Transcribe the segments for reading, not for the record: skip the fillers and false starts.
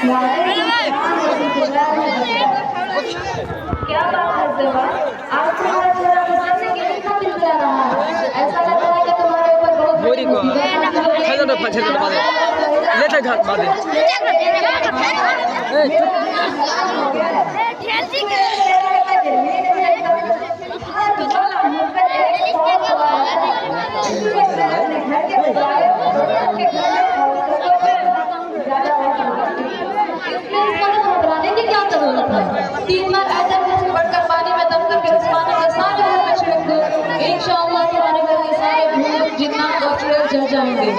क्या बात है ज़ेबा, आज तुम्हारा चेहरा गुस्से से क्यों इतना खिलखिला रहा है? ऐसा लग रहा है कि तुम्हारे ऊपर बहुत बड़ी मुसीबत घबराने की क्या जरूरत है? 3 बार ऐसे बढ़कर पानी में दम करके आसमानों के सारे घर में छिड़क दो, इंशाअल्लाह तुम्हारे घर के सारे भूत जिन्नात और चुड़ैल जल जाएंगे।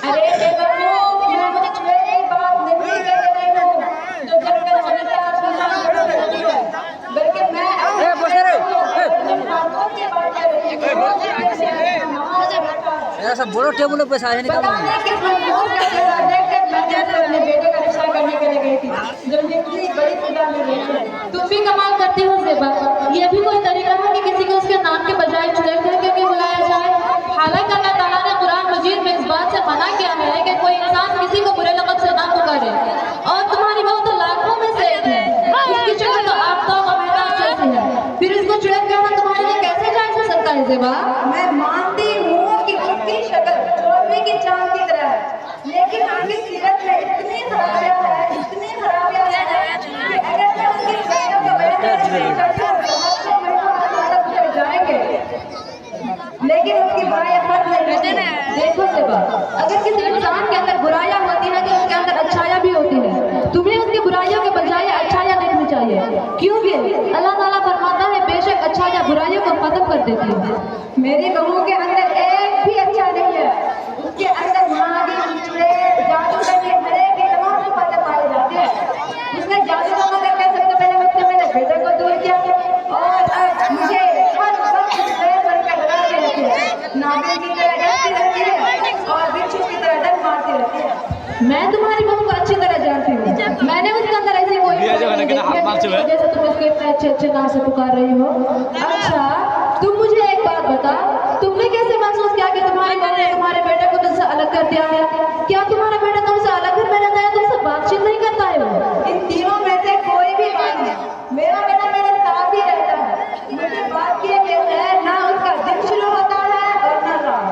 अरे बेवकूफ, मैं मुझे चुड़ैल की बात नहीं कह रही हूँ जो जलकर हमेशा आसमान में रहती है, बल्कि मैं ऐसा बोलो टेबल पे साझे निकाल अपने बेटे का रिश्ता करने के लिए गई थी जो इतनी बड़ी सजा मिल रही है। तुम भी कमाल करती हो ज़ेबा, ये भी कोई तरीका है कि किसी को उसके नाम के बजाय चुड़ैल कह के बुलाया जाए? हालांकि अल्लाह ताला ने कुरान मजीद में इस बात से मना किया है कि कोई इंसान किसी को बुरे लक़ब से ना पुकारे, और तुम्हारी बहू तो लाखों में से एक है, उसकी शक्ल तो आफ्ताब और मेहताब जैसी है, फिर इसको चुड़ैल कहना तुम्हारे लिए कैसे जायज़ हो सकता है ज़ेबा? मैं मानती हूँ कि उसकी शक्ल चोरने की चांद की तरह है, लेकिन उसकी सीरत में इतनी खराबियां है कि अगर मैं उसकी बहनों को जाएंगे, लेकिन उसकी बुराइयां हद नहीं होती। देखो ज़ेबा, अगर किसी इंसान के अंदर बुराइयां होती है तो उसके अंदर अच्छाइयां भी होती है। तुम्हें उसकी बुराइयों के बजाय अच्छाइयां देखनी चाहिए, क्योंकि अल्लाह ताला फरमाता है बेशक अच्छाइयां बुराइयों को खत्म कर देती है। मेरी बहू के अंदर एक भी अच्छा नहीं है, उसके अंदर मारी, चुड़ैल, जादू करने हर एक की तमाम सिफातें पाई जाती है। उसने जादू करके सबसे पहले मुझसे मेरे बेटे को दूर किया और अब मुझे हर वक्त चुड़ैल बनकर डराती रहती है, नागिन की तरह डरती रहती है और बिच्छू की तरह डर मारती रहती है। मैं तुम्हारी बहू को अच्छी तरह जानती हूँ, मैंने उसके अंदर ऐसी कोई जैसे तुम उसके इतने अच्छे नाम से पुकार रही हो। अच्छा, तुम मुझे एक बात बता, तुमने कैसे महसूस किया कि तुम्हारे बहू ने तुम्हारे बेटे को तुमसे अलग कर दिया है? क्या तुम्हारा बेटा तुमसे अलग घर में रहता है, तुमसे बातचीत नहीं करता है? वो इन तीनों में से कोई भी बात नहीं, मेरा बेटा मेरे साथ ही रहता है। मुझे बात किए बगैर ना उसका दिन शुरू होता है और ना रात,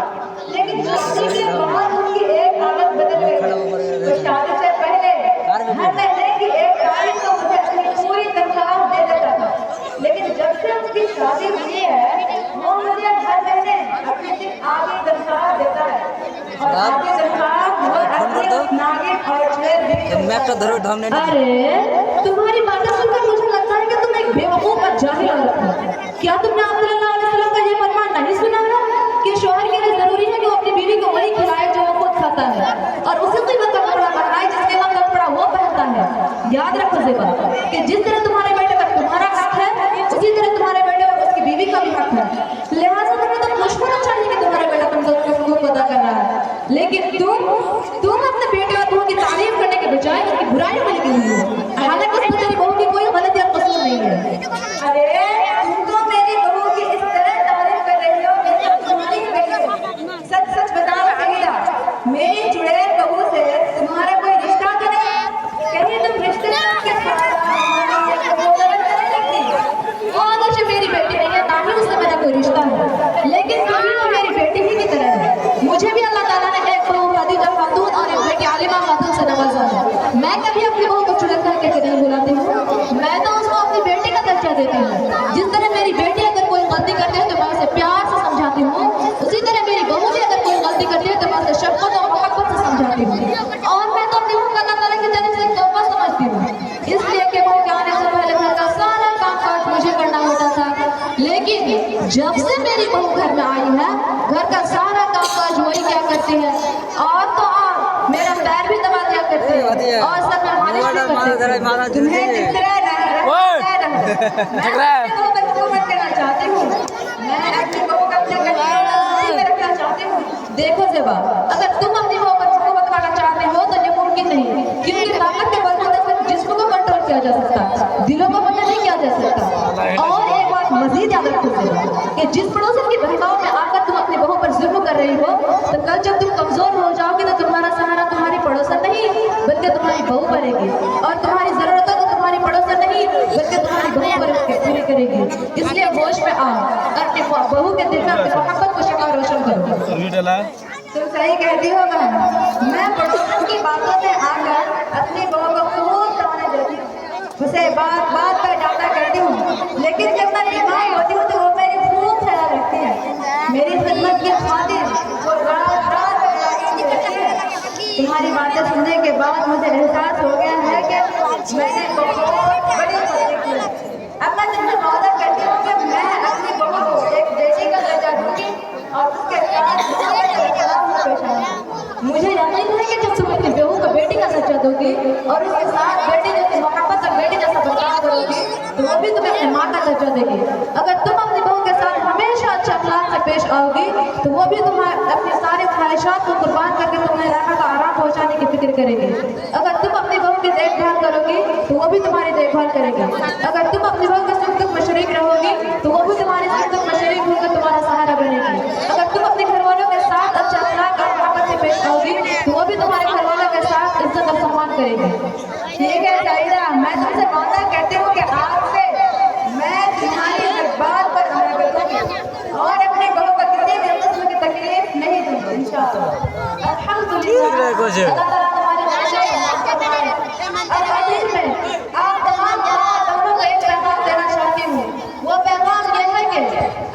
लेकिन शादी के बाद उसकी एक आदत बदल गई। तो शादी से पहले हर महीने की 1 तारीख को मुझे अपनी पूरी तनख्वाह दे देता था, लेकिन जब से उसकी शादी हुई है वो मुझे हर महीने अपनी आधी तनख्वाह देता है और आधी तनख्वाह नागिन और चुड़ैल देती है। अरे तुम्हारी बातें सुनकर मुझे लगता है कि तुम एक बेवकूफ और जाहिल औरत हो। क्या तुमने आप सल्लल्लाहु अलैहि वसल्लम का ये फरमान नहीं सुना है कि शौहर के लिए जरूरी है कि वो अपनी बीवी को वही खिलाए जो वो खुद खाता है और उसी कीमत का कपड़ा पहनाए जिसके मन का कपड़ा वो पहनता है। याद रखो ज़ेबा कि जिस तरह तुम्हारे बेटे पर तुम्हारा हक है उसी तरह तुम्हारे बेटे पर उसकी बीवी का भी हक है, लिहाजा तुम्हें तो खुश होना चाहिए कि तुम्हारे बेटा तुमसे हकूक अदा कर रहा है, लेकिन तुम अपने बेटे और बहू की तारीफ करने के बजाय उसकी बुराई में लगी हुई हो, हालांकि उसमें तेरी बहू की कोई गलती या कसूर नहीं है। अरे तुम तो मेरी बहू की इस तरह तारीफ कर रही हो जैसे तुम्हारी गई हो। सच सच बताओ अमीरा, मेरी चुड़ैल बहू से तुम्हारा कोई रिश्ता तो नहीं? कहीं तुम रिश्ते के वो आदर्श मेरी बेटी नहीं है, ना ही उससे मेरा कोई रिश्ता है, लेकिन तुम भी वो मेरी बेटी ही की तरह है। मुझे भी अल्लाह ताला ने एक बहू खदीजा खातून और एक बेटी आलिमा खातून से नवाजा है। मैं कभी अपनी बहू को चुड़ैल कह के नहीं बुलाती हूँ, मैं तो उसको अपनी बेटी का दर्जा देती हूँ। जिस तरह मेरी बेटी अगर कोई गलती करती है तो मैं उसे प्यार से समझाती हूँ, उसी तरह मेरी बहू भी अगर कोई गलती करती है तो मैं उसे शफ़क़त और मोहब्बत से समझाती हूँ। और मैं तो अपनी बहू को अल्लाह ताला की तरफ से तोहफा समझती हूँ, इसलिए कि वो आने से पहले घर का सारा काम काज मुझे करना होता था, लेकिन जब से मेरी बहू घर में आई है घर का सारा काम काज वही क्या करती है, और तो और मेरा पैर भी दबा दिया करती है और सब में मालिश भी करती है। तुम्हें दिख रहा है ना? मैं चाहती हूँ, मैं अपनी बहू को अपने घर में रखना चाहती हूँ। देखो ज़ेबा, अगर तुम अपनी बहू पर हुकूमत करना चाहते हो तो ये मुमकिन नहीं, क्योंकि ताकत के बल पर सिर्फ जिस्म को कंट्रोल किया जा सकता, दिलों को कंट्रोल नहीं किया जा सकता। और एक बात मजीद याद रखो कि जिस पड़ोसन की बहकाव में आकर तुम अपनी बहू पर जुल्म कर रही हो, तो कल जब तुम कमजोर हो जाओगे तो तुम्हारा सहारा तुम्हारी पड़ोसन नहीं बल्कि तुम्हारी बहू बनेगी और तुम्हारी जरूरतों को तुम्हारी पड़ोसन नहीं बल्कि तुम्हारी बहू पूरी करेगी। इसलिए होश में आओ, अपनी बहू के दिल में अपनी मोहब्बत को शमा रोशन करो। तुम सही कहती हो बहन, मैं पड़ोसन की बातों में आकर अपनी बहू को खूब ताने देती हूँ, उसे बात बात पर डांटा करती हूँ, लेकिन जब मैं बीमार होती हूँ तो वो मेरी खूब ख्याल रखती है। मेरी खिदमत की खातिर वो रात रात करती है। तुम्हारी बातें सुनने के बाद मुझे एहसास हो गया है कि मैंने बहुत बड़ी गलती की है। अब मैं तुमसे वादा करती हूँ कि मैं अपनी बहू को एक बेटी का दर्जा दूंगी और उसके साथ मुझे यकीन है कि जब तुम अपनी बहू को बेटी का दर्जा दोगी और उसके साथ बेटी जैसी मोहब्बत और बेटी जैसा बर्ताव करोगी तो वो भी तुम्हें अपनी माँ का दर्जा देगी। अगर तुम अपनी बहू के साथ हमेशा अच्छे अखलाक से पेश आओगी तो वो भी तुम्हारे अपनी सारी ख्वाहिशात को कुर्बान करके तुम्हें राहत का आराम पहुँचाने की फिक्र करेगी। अगर तुम अपनी बहू की देखभाल करोगी तो वो भी तुम्हारी देखभाल करेगी। अगर तुम अपनी बहू के सुख दुख में शरीक रहोगी तो वो भी तुम्हारे सुख दुख में शरीक होकर तुम्हारा सहारा बनेगी। अगर तुम अपने घर वालों के साथ अच्छे अखलाक और मोहब्बत से पेश आओगी तो वो भी तुम्हारे घर वालों के साथ इज्जत और सम्मान करेगी। ठीक है शाहिदा, मैं तुमसे वादा करती हूँ कि आज से मैं तुम्हारी हर बात पर अमल करूँगी और अपनी बहू को किसी भी किस्म की तकलीफ नहीं दूंगी इंशाअल्लाह। अल्हम्दुलिल्लाह, अल्लाह ताला तुम्हारे और आखिर में आप तमाम दोनों को एक पैगाम देना चाहती हूँ। वो पैगाम ये है कि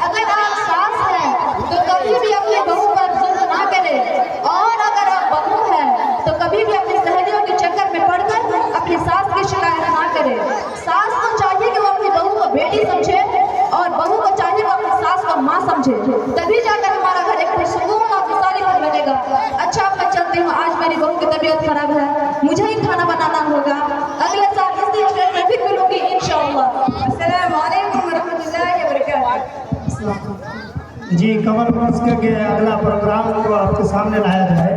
अगर आप सास हैं तो कभी भी अपनी बहू पर जुल्म ना करें और अगर आप बहू हैं तो कभी भी अपनी सहेलियों के चक्कर में पड़कर अपनी सास की शिकायत ना करें। सास को चाहिए कि वो अपनी बहू को बेटी समझे और बहू को चाहिए वो अपनी सास को माँ समझे, तभी जाकर हमारा घर एक सुकून और मिसाली घर बनेगा। अच्छा अब मैं चलती हूँ, आज मेरी बहू की तबीयत खराब है, मुझे ही खाना बनाना होगा। अगले साल इसी स्टेज में फिर मिलूंगी इंशाअल्लाह। अस्सलाम वालेकुम रहमतुल्लाहि व बरकातहू। जी, कमल के अगला प्रोग्राम को आपके सामने लाया जाए।